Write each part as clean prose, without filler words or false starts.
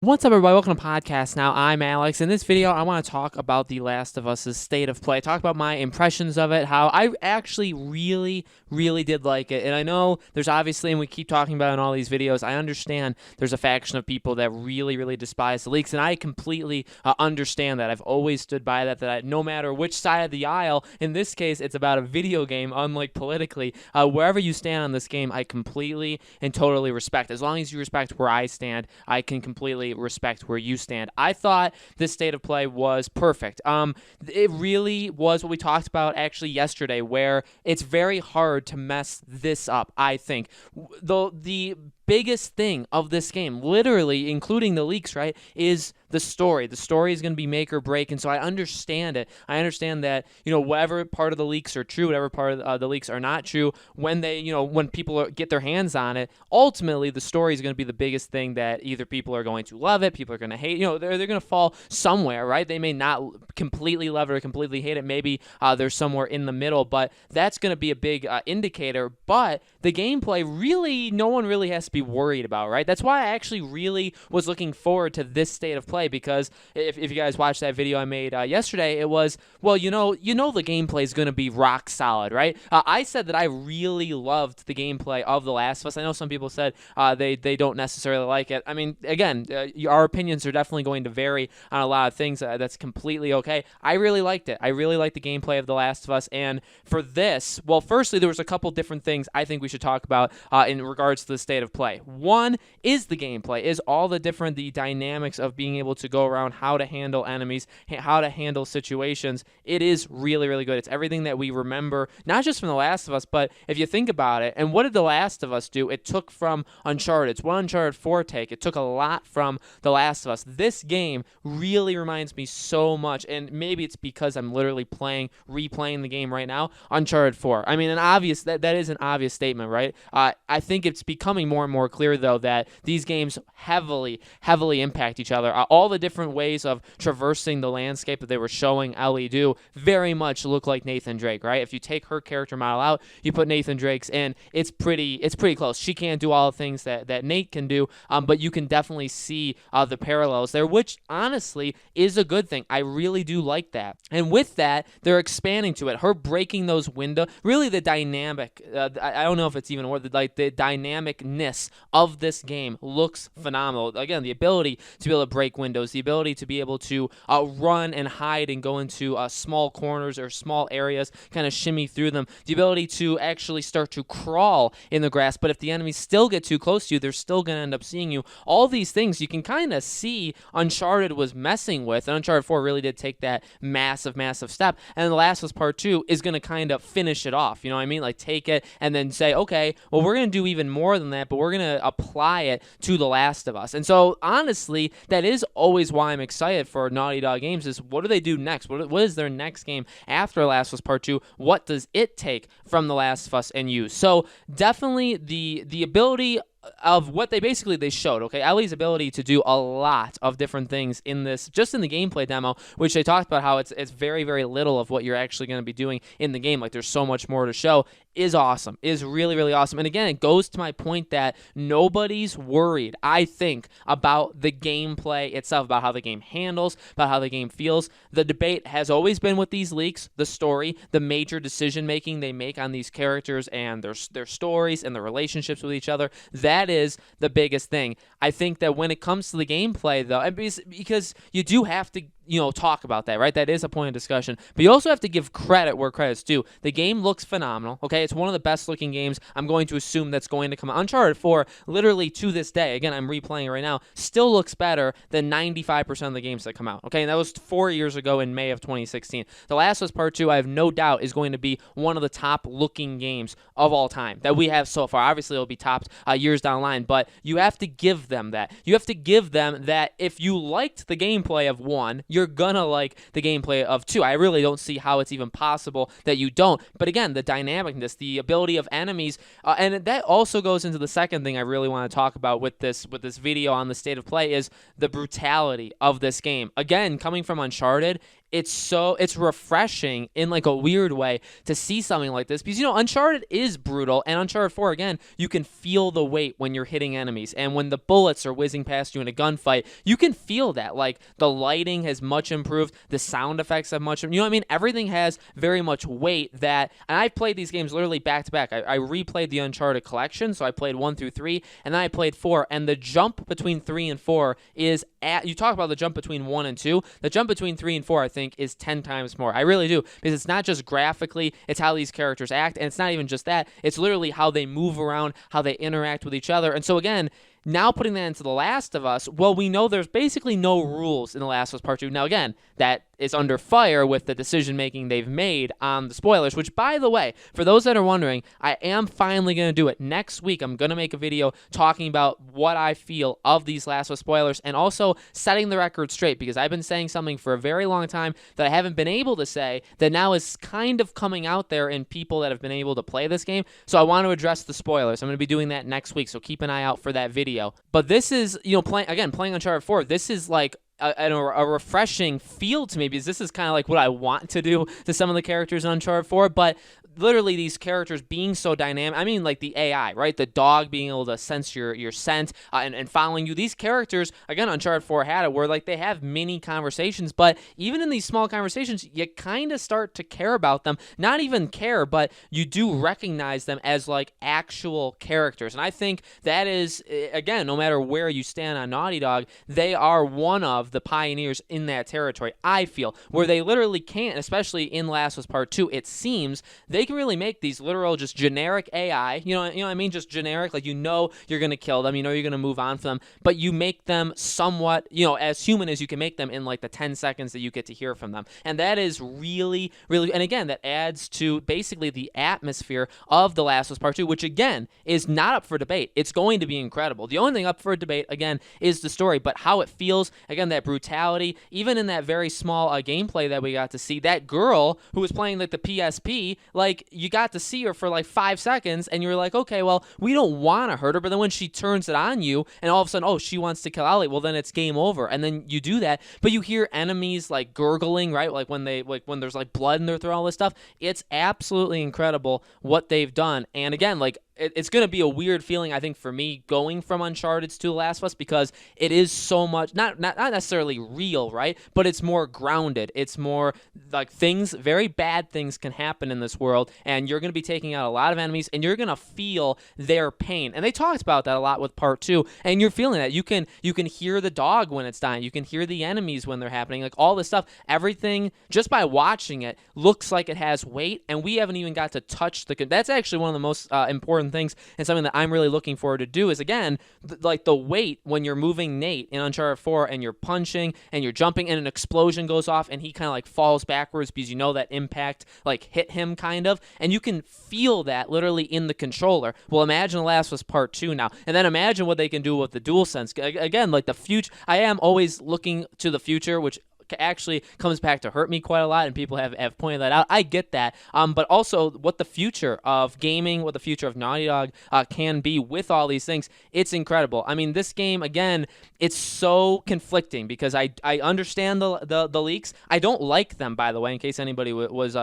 What's up, everybody? Welcome to podcast. Now, I'm Alex. In this video, I want to talk about The Last of Us' state of play. Talk about my impressions of it, how I actually really did like it. And I know there's obviously, and we keep talking about it in all these videos, I understand there's a faction of people that really despise the leaks, and I completely understand that. I've always stood by that no matter which side of the aisle, in this case, it's about a video game, unlike politically, wherever you stand on this game, I completely and totally respect. As long as you respect where I stand, I can completely respect where you stand. I thought this state of play was perfect. It really was what we talked about actually yesterday, where it's very hard to mess this up, I think. The biggest thing of this game, literally including the leaks, right, is the story. The story is going to be make or break, and so I understand it. I understand that, whatever part of the leaks are true, whatever part of the leaks are not true, when when people get their hands on it, ultimately the story is going to be the biggest thing that either people are going to love it, people are going to hate. They're going to fall somewhere, right? They may not completely love it or completely hate it. Maybe they're somewhere in the middle, but that's going to be a big indicator. But the gameplay, really, no one really has to be worried about, right? That's why I actually really was looking forward to this state of play, because if you guys watched that video I made yesterday, it was, well, the gameplay is going to be rock solid, right? I said that I really loved the gameplay of The Last of Us. I know some people said they don't necessarily like it. I mean, again, our opinions are definitely going to vary on a lot of things. That's completely okay. I really liked it. I really liked the gameplay of The Last of Us, and for this, well, firstly, there was a couple different things I think we should talk about in regards to the state of play. One is the gameplay, is all the dynamics of being able to go around, how to handle enemies, how to handle situations. It is really good. It's everything that we remember, not just from The Last of Us, but if you think about it, and what did The Last of Us do? It took from Uncharted. It's what Uncharted 4 take. It took a lot from The Last of Us. This game really reminds me so much, and maybe it's because I'm literally replaying the game right now, Uncharted 4. I mean, that is an obvious statement, right? I think it's becoming more and more clear, though, that these games heavily impact each other. All the different ways of traversing the landscape that they were showing Ellie do very much look like Nathan Drake, right? If you take her character model out, you put Nathan Drake's in, it's pretty close. She can't do all the things that Nate can do, but you can definitely see the parallels there, which honestly is a good thing. I really do like that. And with that, they're expanding to it. Her breaking those windows, really the dynamic, I don't know if it's even a word, like the dynamicness of this game looks phenomenal. Again, the ability to be able to break windows, the ability to be able to run and hide and go into small corners or small areas, kind of shimmy through them, the ability to actually start to crawl in the grass, but if the enemies still get too close to you, they're still going to end up seeing you. All these things you can kind of see Uncharted was messing with, and Uncharted 4 really did take that massive step, and The Last of Us Part 2 is going to kind of finish it off, you know what I mean? Like, take it and then say, okay, well, we're going to do even more than that, but we're going to apply it to The Last of Us. And so, honestly, that is always why I'm excited for Naughty Dog Games, is what do they do next? What is their next game after Last of Us Part 2? What does it take from The Last of Us and use? So, definitely the ability of what they showed, okay? Ellie's ability to do a lot of different things in this, just in the gameplay demo, which they talked about how it's very little of what you're actually going to be doing in the game. Like, there's so much more to show, is awesome, is really awesome. And again, it goes to my point that nobody's worried, I think, about the gameplay itself, about how the game handles, about how the game feels. The debate has always been with these leaks, the story, the major decision making they make on these characters and their stories and their relationships with each other. That is the biggest thing. I think that when it comes to the gameplay, though, and because you do have to talk about that, right? That is a point of discussion. But you also have to give credit where credit's due. The game looks phenomenal, okay? It's one of the best looking games I'm going to assume that's going to come out. Uncharted 4, literally to this day, again, I'm replaying it right now, still looks better than 95% of the games that come out, okay? And that was 4 years ago in May of 2016. The Last of Us Part 2, I have no doubt, is going to be one of the top looking games of all time that we have so far. Obviously, it'll be topped years down the line, but you have to give them that. You have to give them that if you liked the gameplay of 1, you're gonna like the gameplay of 2. I really don't see how it's even possible that you don't. But again, the dynamicness, the ability of enemies, and that also goes into the second thing I really want to talk about with this video on the state of play, is the brutality of this game. Again, coming from Uncharted, it's refreshing in like a weird way to see something like this, because Uncharted is brutal, and Uncharted 4, again, you can feel the weight when you're hitting enemies, and when the bullets are whizzing past you in a gunfight, you can feel that. Like, the lighting has much improved, the sound effects have much, everything has very much weight. That, and I've played these games literally back to back. I replayed the Uncharted collection, so I played 1 through 3, and then I played 4, and the jump between 3 and 4 is you talk about the jump between 1 and 2, the jump between 3 and 4, I think, is 10 times more. I really do, because it's not just graphically, it's how these characters act, and it's not even just that, it's literally how they move around, how they interact with each other. And so again, now putting that into The Last of Us, well, we know there's basically no rules in The Last of Us Part 2. Now, again, that is under fire with the decision-making they've made on the spoilers, which, by the way, for those that are wondering, I am finally going to do it. Next week, I'm going to make a video talking about what I feel of these Last of Us spoilers, and also setting the record straight, because I've been saying something for a very long time that I haven't been able to say, that now is kind of coming out there in people that have been able to play this game. So I want to address the spoilers. I'm going to be doing that next week, so keep an eye out for that video. But this is, playing Uncharted 4, this is like a refreshing feel to me, because this is kind of like what I want to do to some of the characters in Uncharted 4, but literally these characters being so dynamic. I mean, like the AI, right? The dog being able to sense your scent and following you. These characters, again, Uncharted 4 had it where like they have mini conversations, but even in these small conversations, you kind of start to care about them. Not even care, but you do recognize them as like actual characters. And I think that is, again, no matter where you stand on Naughty Dog, they are one of the pioneers in that territory, I feel, where they literally can't, especially in Last of Us Part 2, it seems, they can really make these literal just generic AI, you know what I mean? Just generic, like you're going to kill them, you're going to move on from them, but you make them somewhat, as human as you can make them in like the 10 seconds that you get to hear from them. And that is really, really, and again, that adds to basically the atmosphere of The Last of Us Part 2, which again, is not up for debate. It's going to be incredible. The only thing up for debate, again, is the story, but how it feels, again, that brutality, even in that very small gameplay that we got to see, that girl who was playing like the PSP, like you got to see her for like 5 seconds, and you're like, okay, well, we don't want to hurt her, but then when she turns it on you, and all of a sudden, oh, she wants to kill Ellie, well, then it's game over, and then you do that, but you hear enemies like gurgling, right, like when there's like blood in their throat, all this stuff. It's absolutely incredible what they've done, and again, like, it's going to be a weird feeling, I think, for me going from Uncharted to The Last of Us, because it is so much, not necessarily real, right? But it's more grounded. It's more like very bad things can happen in this world, and you're going to be taking out a lot of enemies, and you're going to feel their pain. And they talked about that a lot with Part 2, and you're feeling that. You can hear the dog when it's dying. You can hear the enemies when they're happening. Like all this stuff, everything, just by watching it, looks like it has weight, and we haven't even got to touch that's actually one of the most important things, and something that I'm really looking forward to do is, again, like the weight when you're moving Nate in Uncharted 4 and you're punching and you're jumping and an explosion goes off and he kind of like falls backwards because that impact like hit him kind of, and you can feel that literally in the controller. Well, imagine The Last of Us Part 2 now, and then imagine what they can do with the DualSense. Again, like the future, I am always looking to the future, which actually comes back to hurt me quite a lot, and people have pointed that out. I get that, but also what the future of gaming, what the future of Naughty Dog can be with all these things, it's incredible. I mean, this game, again, it's so conflicting, because I understand the leaks. I don't like them, by the way, in case anybody was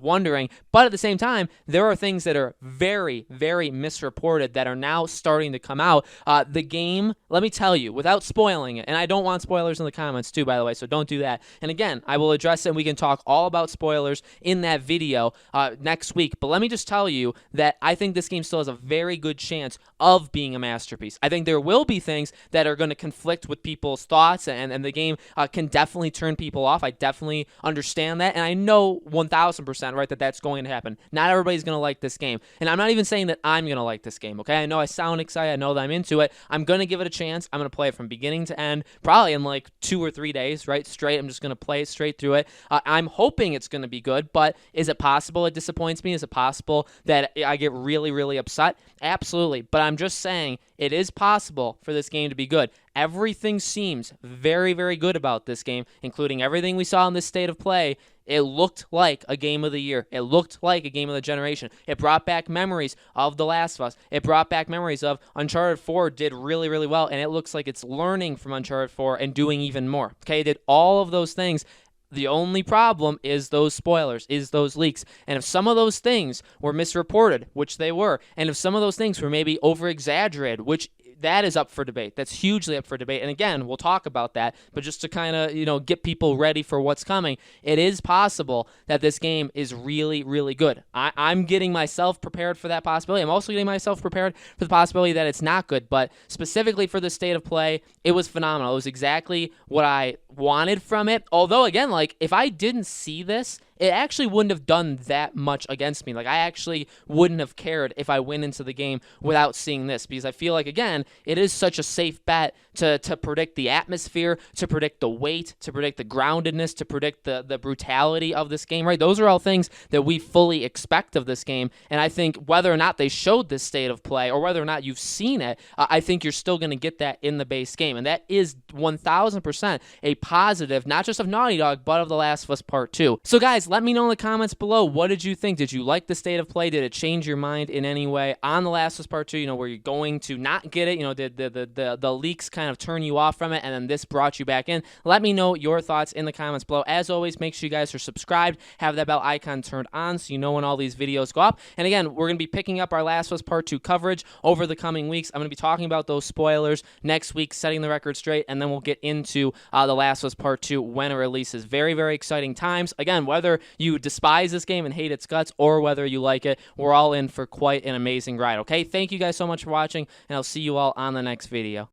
wondering, but at the same time, there are things that are very, very misreported that are now starting to come out. The game, let me tell you, without spoiling it, and I don't want spoilers in the comments too, by the way, so don't do that. And again, I will address it, and we can talk all about spoilers in that video next week. But let me just tell you that I think this game still has a very good chance of being a masterpiece. I think there will be things that are going to conflict with people's thoughts, and the game can definitely turn people off. I definitely understand that, and I know 1,000% right that that's going to happen. Not everybody's going to like this game, and I'm not even saying that I'm going to like this game, okay? I know I sound excited. I know that I'm into it. I'm going to give it a chance. I'm going to play it from beginning to end, probably in like 2 or 3 days, right, straight. I'm just going to play it straight through it. I'm hoping it's going to be good, but is it possible it disappoints me? Is it possible that I get really, really upset? Absolutely. But I'm just saying it is possible for this game to be good. Everything seems very, very good about this game, including everything we saw in this state of play. It looked like a game of the year. It looked like a game of the generation. It brought back memories of The Last of Us. It brought back memories of Uncharted 4 did really, really well, and it looks like it's learning from Uncharted 4 and doing even more. Okay, it did all of those things. The only problem is those spoilers, is those leaks. And if some of those things were misreported, which they were, and if some of those things were maybe over-exaggerated, which that is up for debate. That's hugely up for debate. And again, we'll talk about that, but just to kind of, get people ready for what's coming, it is possible that this game is really, really good. I'm getting myself prepared for that possibility. I'm also getting myself prepared for the possibility that it's not good, but specifically for the state of play, it was phenomenal. It was exactly what I wanted from it. Although, again, if I didn't see this, it actually wouldn't have done that much against me. I actually wouldn't have cared if I went into the game without seeing this, because I feel like, again, it is such a safe bet to predict the atmosphere, to predict the weight, to predict the groundedness, to predict the brutality of this game, right? Those are all things that we fully expect of this game, and I think whether or not they showed this state of play or whether or not you've seen it, I think you're still going to get that in the base game, and that is 1,000% a positive, not just of Naughty Dog, but of The Last of Us Part 2. So guys, let me know in the comments below, what did you think? Did you like the state of play? Did it change your mind in any way on The Last of Us Part 2? Were you going to not get it? Did the leaks kind of turn you off from it, and then this brought you back in? Let me know your thoughts in the comments below. As always, make sure you guys are subscribed, have that bell icon turned on so you know when all these videos go up. And again, we're going to be picking up our Last of Us Part 2 coverage over the coming weeks. I'm going to be talking about those spoilers next week, setting the record straight, and then we'll get into The Last of Us Part 2 when it releases. Very, very exciting times. Again, whether you despise this game and hate its guts or whether you like it, we're all in for quite an amazing ride, okay? Thank you guys so much for watching, and I'll see you all on the next video.